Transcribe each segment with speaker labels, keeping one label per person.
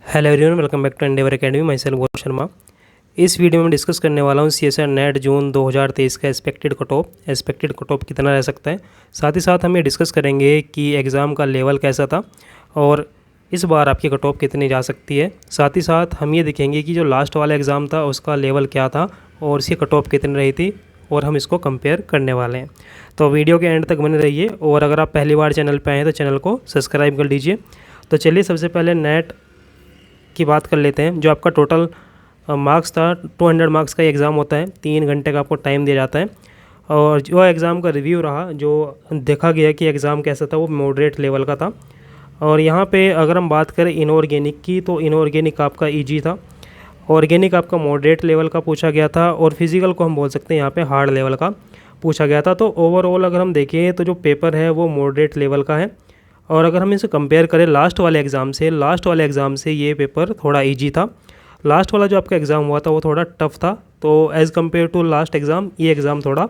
Speaker 1: Hello everyone, welcome back to Endeavour Academy. Myself Gaurav Sharma. इस video में मैं discuss करने वाला हूँ सीएसआर नेट जून 2023 का एक्सपेक्टेड कट ऑफ कितना रह सकता है। साथ ही साथ हम ये डिस्कस करेंगे कि एग्ज़ाम का लेवल कैसा था और इस बार आपकी कट ऑफ कितनी जा सकती है। साथ ही साथ हम ये देखेंगे कि जो लास्ट वाला एग्ज़ाम था उसका लेवल क्या था और इसकी कट ऑफ कितनी रही थी और हम इसको कंपेयर करने वाले हैं। तो वीडियो के एंड तक बने रहिए और अगर आप पहली बार चैनल पर आए हैं तो चैनल को सब्सक्राइब कर लीजिए। तो चलिए सबसे पहले नेट की बात कर लेते हैं। जो आपका टोटल मार्क्स था 200 मार्क्स का एग्ज़ाम होता है, 3 घंटे का आपको टाइम दिया जाता है। और जो एग्ज़ाम का रिव्यू रहा, जो देखा गया कि एग्ज़ाम कैसा था, वो मॉडरेट लेवल का था। और यहाँ पे अगर हम बात करें इनऑर्गेनिक की, तो इनऑर्गेनिक आपका ईजी था, ऑर्गेनिक आपका मॉडरेट लेवल का पूछा गया था और फिज़िकल को हम बोल सकते हैं यहाँ पे हार्ड लेवल का पूछा गया था। तो ओवरऑल अगर हम देखें तो जो पेपर है वो मॉडरेट लेवल का है। और अगर हम इसे कंपेयर करें लास्ट वाले एग्ज़ाम से ये पेपर थोड़ा इजी था। लास्ट वाला जो आपका एग्ज़ाम हुआ था वो थोड़ा टफ था। तो as compare to last exam ये एग्ज़ाम थोड़ा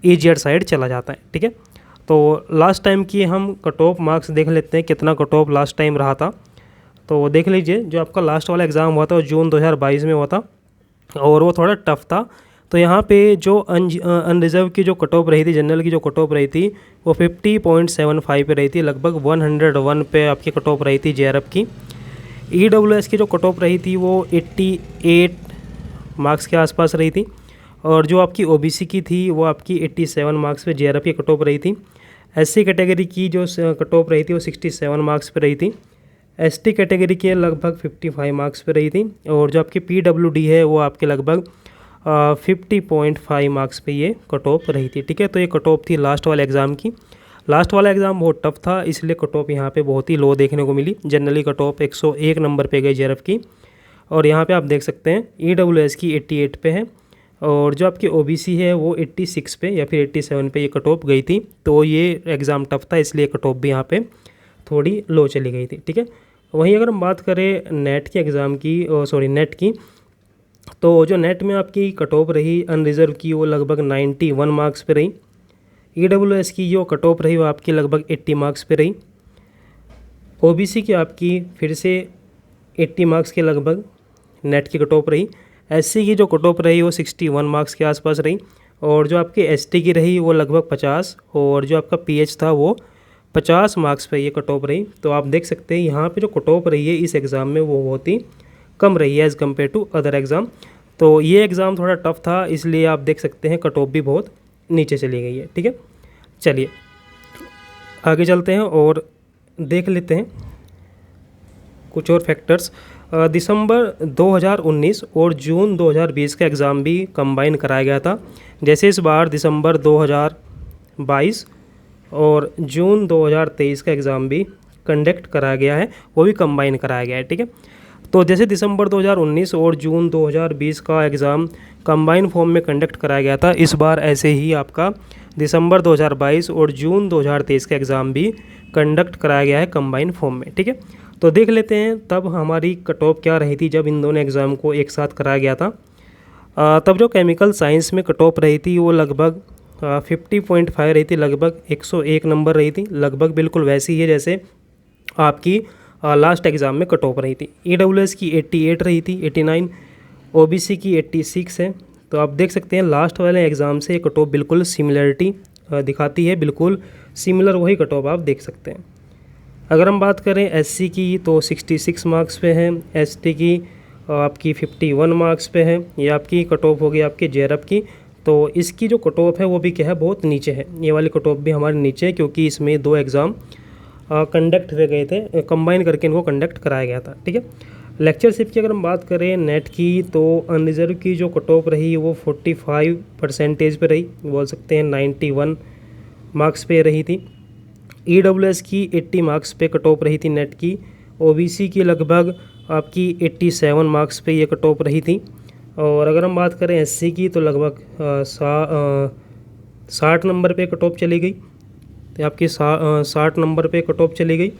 Speaker 1: ईजियर साइड चला जाता है। ठीक है, तो लास्ट टाइम की हम कट ऑफ मार्क्स देख लेते हैं, कितना कट ऑफ लास्ट टाइम रहा था। तो देख लीजिए, जो आपका लास्ट वाला एग्ज़ाम हुआ था वो जून 2022 में हुआ था और वो थोड़ा टफ था। तो यहाँ पे जो अनरिजर्व की जो कट ऑफ रही थी, जनरल की जो कट ऑफ रही थी वो 50.75 पे रही थी, लगभग 101 पे आपकी कट ऑफ रही थी जेआरएफ की। ईडब्ल्यूएस की जो कट ऑफ रही थी वो 88 मार्क्स के आसपास रही थी और जो आपकी ओबीसी की थी वो आपकी 87 मार्क्स पे जेआरएफ की कट ऑफ रही थी। एससी कैटेगरी की जो कट ऑफ रही थी वो 67 मार्क्स पे रही थी। एसटी कैटेगरी के लगभग 55 मार्क्स पे रही थी और जो आपकी पीडब्ल्यूडी है वो आपके लगभग 50.5 मार्क्स पे ये कट ऑफ रही थी। ठीक है, तो ये कट ऑफ थी लास्ट वाले एग्ज़ाम की। लास्ट वाला एग्ज़ाम बहुत टफ था, इसलिए कट ऑफ यहाँ पे बहुत ही लो देखने को मिली। जनरली कट ऑफ 101 नंबर पे गई जेआरएफ की और यहाँ पे आप देख सकते हैं ईडब्ल्यूएस की 88 पे है और जो आपकी ओबीसी है वो 86 पे या फिर 87 पे ये कट ऑफ गई थी। तो ये एग्ज़ाम टफ था, इसलिए कट ऑफ भी यहाँ पे थोड़ी लो चली गई थी। ठीक है, वहीं अगर हम बात करें नेट के एग्ज़ाम की, नेट की, तो जो नेट में आपकी कट ऑफ रही अनरिजर्व की वो लगभग 91 मार्क्स पे रही। ईडब्ल्यूएस की जो कट ऑफ रही वो आपकी लगभग 80 मार्क्स पे रही। ओबीसी की आपकी फिर से 80 मार्क्स के लगभग नेट की कट ऑफ रही। एससी की जो कट ऑफ रही वो 61 मार्क्स के आसपास रही और जो आपकी एसटी की रही वो लगभग 50 और जो आपका पीएच था वो 50 मार्क्स पे ये कट ऑफ रही। तो आप देख सकते हैं यहाँ पे जो कट ऑफ रही है इस एग्ज़ाम में वो बहुत ही कम रही है as compare to other exam. तो ये एग्ज़ाम थोड़ा टफ था, इसलिए आप देख सकते हैं कट ऑफ भी बहुत नीचे चली गई है। ठीक है, चलिए आगे चलते हैं और देख लेते हैं कुछ और फैक्टर्स। दिसंबर 2019 और जून 2020 का एग्ज़ाम भी कंबाइन कराया गया था। जैसे इस बार दिसंबर 2022 और जून 2023 का एग्ज़ाम भी कंडक्ट कराया गया है, वो भी कंबाइन कराया गया है। ठीक है, तो जैसे दिसंबर 2019 और जून 2020 का एग्ज़ाम कंबाइन फॉर्म में कंडक्ट कराया गया था, इस बार ऐसे ही आपका दिसंबर 2022 और जून 2023 का एग्ज़ाम भी कंडक्ट कराया गया है कंबाइन फॉर्म में। ठीक है, तो देख लेते हैं तब हमारी कट ऑफ क्या रही थी जब इन दोनों एग्ज़ाम को एक साथ कराया गया था। तब जो केमिकल साइंस में कट ऑफ रही थी वो लगभग 50.5 रही थी, लगभग 101 नंबर रही थी, लगभग बिल्कुल वैसी ही है जैसे आपकी लास्ट एग्ज़ाम में कट ऑफ रही थी। ईडब्ल्यूएस की 88 रही थी, 89, ओबीसी की 86 है। तो आप देख सकते हैं लास्ट वाले एग्ज़ाम से कट ऑफ बिल्कुल सिमिलरिटी दिखाती है, बिल्कुल सिमिलर वही कट ऑफ आप देख सकते हैं। अगर हम बात करें एससी की तो 66 मार्क्स पे है, एसटी की आपकी 51 मार्क्स पे है। ये आपकी कट ऑफ होगी आपकी जेआरएफ की। तो इसकी जो कट ऑफ है वो भी क्या है, बहुत नीचे है। ये वाली कट ऑफ भी हमारे नीचे है क्योंकि इसमें 2 एग्ज़ाम कंडक्ट हुए गए थे, कंबाइन करके इनको कंडक्ट कराया गया था। ठीक है, लेक्चरशिप की अगर हम बात करें नेट की तो अनरिजर्व की जो कट ऑफ रही वो 45% पे रही, बोल सकते हैं 91 मार्क्स पे रही थी। ईडब्ल्यूएस की 80 मार्क्स पे कट ऑफ रही थी नेट की। ओबीसी की लगभग आपकी 87 मार्क्स पे ये कट ऑफ रही थी। और अगर हम बात करें एससी की तो लगभग 60 नंबर पे कट ऑफ चली गई, तो आपकी 60 नंबर पे कट ऑफ चली गई।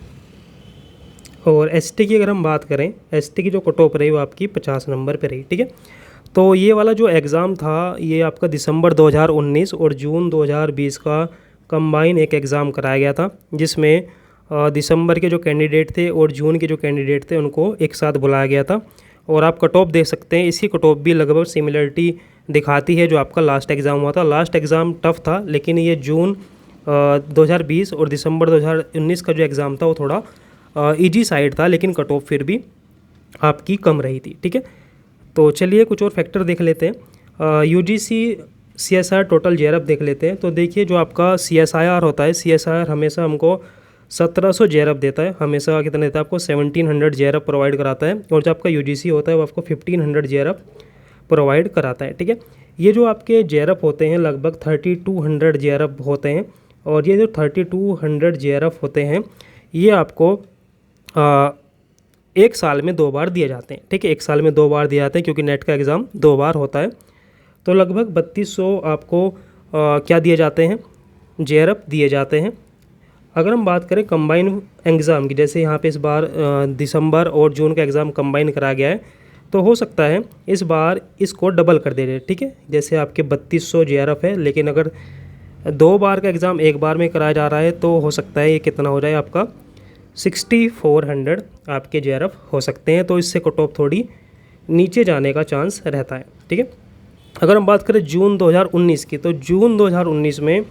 Speaker 1: और एसटी की अगर हम बात करें, एसटी की जो कट ऑफ रही वो आपकी 50 नंबर पे रही। ठीक है, तो ये वाला जो एग्ज़ाम था ये आपका दिसंबर 2019 और जून 2020 का कंबाइन एक एग्ज़ाम कराया गया था, जिसमें दिसंबर के जो कैंडिडेट थे और जून के जो कैंडिडेट थे उनको एक साथ बुलाया गया था। और आप कट ऑफ देख सकते हैं, इसकी कट ऑफ भी लगभग सिमिलरिटी दिखाती है जो आपका लास्ट एग्ज़ाम हुआ था। लास्ट एग्ज़ाम टफ था, लेकिन ये जून 2020 और दिसंबर 2019 का जो एग्ज़ाम था वो थोड़ा ईजी साइड था, लेकिन कट ऑफ फिर भी आपकी कम रही थी। ठीक है, तो चलिए कुछ और फैक्टर देख लेते हैं। यूजीसी सीएसआईआर टोटल जेआरएफ देख लेते हैं। तो देखिए जो आपका सीएसआईआर होता है, सीएसआईआर हमेशा हमको 1700 जेआरएफ देता है, हमेशा कितना देता है आपको 1700 जेआरएफ प्रोवाइड कराता है। और जो आपका यूजीसी होता है वो आपको 1500 जेआरएफ प्रोवाइड कराता है। ठीक है, ये जो आपके जेआरएफ होते हैं लगभग 3200 जेआरएफ होते हैं। और ये जो 3200 जेआरएफ होते हैं ये आपको एक साल में 2 बार दिए जाते हैं। ठीक है, एक साल में 2 बार दिए जाते हैं क्योंकि नेट का एग्ज़ाम 2 बार होता है। तो लगभग 3200 आपको क्या दिए जाते हैं, जेआरएफ दिए जाते हैं। अगर हम बात करें कंबाइन एग्ज़ाम की, जैसे यहाँ पे इस बार दिसंबर और जून का एग्ज़ाम कंबाइन करा गया है, तो हो सकता है इस बार इसको डबल कर दे रहे। ठीक है, जैसे आपके 3200 जेआरएफ है, लेकिन अगर 2 बार का एग्ज़ाम एक बार में कराया जा रहा है तो हो सकता है ये कितना हो जाए आपका 6400 आपके जेआरएफ हो सकते हैं। तो इससे कट ऑफ थोड़ी नीचे जाने का चांस रहता है। ठीक है, अगर हम बात करें जून 2019 की, तो जून 2019 में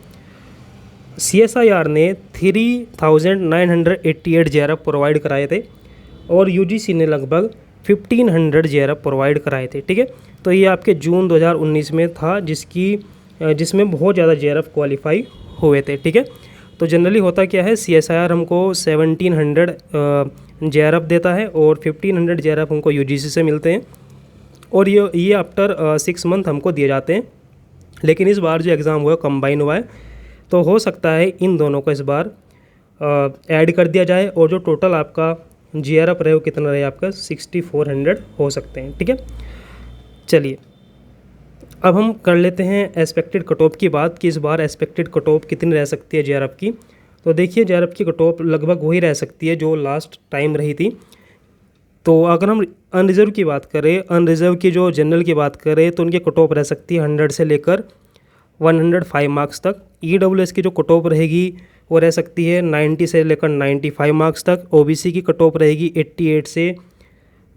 Speaker 1: सीएसआईआर ने 3988 जेआरएफ प्रोवाइड कराए थे और यूजीसी ने लगभग 1500 जेआरएफ प्रोवाइड कराए थे। ठीक है, तो ये आपके जून 2019 में था जिसमें बहुत ज़्यादा जेआरएफ क्वालिफाई हुए थे। ठीक है, तो जनरली होता क्या है, सीएसआईआर हमको 1700 जेआरएफ देता है और 1500 जेआरएफ हमको यूजीसी से मिलते हैं और ये आफ्टर 6 मंथ हमको दिए जाते हैं। लेकिन इस बार जो एग्ज़ाम हुआ कंबाइन हुआ है, तो हो सकता है इन दोनों को इस बार ऐड कर दिया जाए और जो टोटल आपका जेआरएफ रहे वो कितना रहे आपका 6400 हो सकते हैं। ठीक है, चलिए अब हम कर लेते हैं एक्सपेक्टेड कट ऑफ की बात कि इस बार एक्सपेक्टेड कट ऑफ कितनी रह सकती है जेआरएफ की। तो देखिए जेआरएफ की कट ऑफ लगभग वही रह सकती है जो लास्ट टाइम रही थी। तो अगर हम अनरिजर्व की बात करें, अनरिजर्व की जो जनरल की बात करें, तो उनकी कट ऑफ रह सकती है 100 से लेकर 105 मार्क्स तक। ईडब्ल्यूएस की जो कट ऑफ रहेगी वो रह सकती है 90 से लेकर 95 मार्क्स तक। ओबीसी की कट ऑफ रहेगी 88 से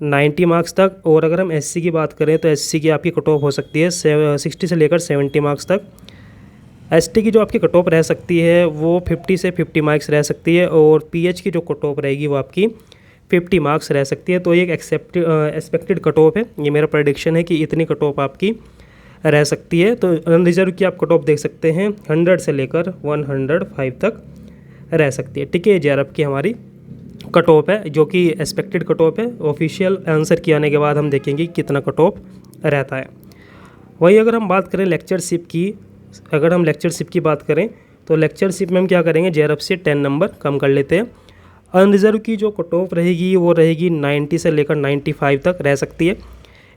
Speaker 1: 90 मार्क्स तक। और अगर हम एससी की बात करें तो एससी की आपकी कट ऑफ हो सकती है 60 से लेकर 70 मार्क्स तक। एसटी की जो आपकी कट ऑफ रह सकती है वो 50 से 50 मार्क्स रह सकती है और पीएच की जो कट ऑफ रहेगी वो आपकी 50 मार्क्स रह सकती है। तो ये एक एक्सपेक्टेड कट ऑफ है, ये मेरा प्रेडिक्शन है कि इतनी कट ऑफ आपकी रह सकती है। तो अनरिजर्व की आप कट ऑफ देख सकते हैं 100 से लेकर 105 तक रह सकती है। ठीक है, जेआरएफ की हमारी कट ऑफ है जो कि एक्सपेक्टेड कट ऑफ है। ऑफिशियल आंसर के आने के बाद हम देखेंगे कितना कट ऑफ रहता है। वही अगर हम बात करें लेक्चरशिप की, अगर हम लेक्चरशिप की बात करें तो लेक्चरशिप में हम क्या करेंगे, जेआरएफ से 10 नंबर कम कर लेते हैं। अनरिजर्व की जो कट ऑफ रहेगी वो रहेगी 90 से लेकर 95 तक रह सकती है।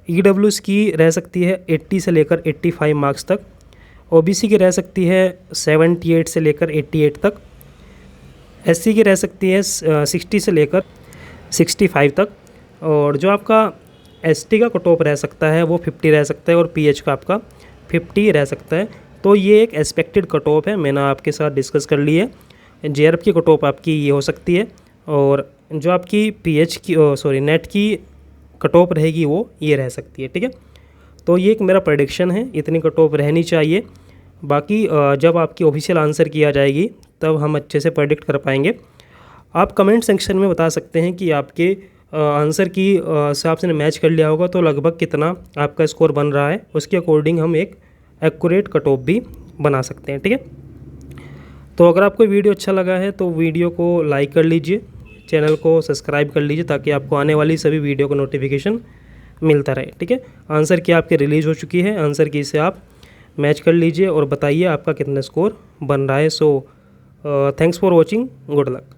Speaker 1: ईडब्ल्यूएस की रह सकती है 80 से लेकर 85 मार्क्स तक। ओबीसी की रह सकती है 78 से लेकर 88 तक। एससी की रह सकती है 60 से लेकर 65 तक। और जो आपका एसटी का कट ऑफ रह सकता है वो 50 रह सकता है और पीएच का आपका 50 रह सकता है। तो ये एक एक्सपेक्टेड कट ऑफ है, मैंने आपके साथ डिस्कस कर ली है। जेआरएफ की कट ऑफ आपकी ये हो सकती है और जो आपकी पीएच की नेट की कट ऑफ रहेगी वो ये रह सकती है। ठीक है, तो ये एक मेरा प्रेडिक्शन है, इतनी कट ऑफ रहनी चाहिए। बाकी जब आपकी ऑफिशियल आंसर किया जाएगी तब हम अच्छे से प्रेडिक्ट कर पाएंगे। आप कमेंट सेक्शन में बता सकते हैं कि आपके आंसर की हिसाब से मैच कर लिया होगा तो लगभग कितना आपका स्कोर बन रहा है, उसके अकॉर्डिंग हम एक एक्यूरेट कट ऑफ भी बना सकते हैं। ठीक है, तो अगर आपको वीडियो अच्छा लगा है तो वीडियो को लाइक कर लीजिए, चैनल को सब्सक्राइब कर लीजिए ताकि आपको आने वाली सभी वीडियो का नोटिफिकेशन मिलता रहे। ठीक है, आंसर की आपके रिलीज़ हो चुकी है, आंसर की से आप मैच कर लीजिए और बताइए आपका कितना स्कोर बन रहा है। So thanks for watching, good luck.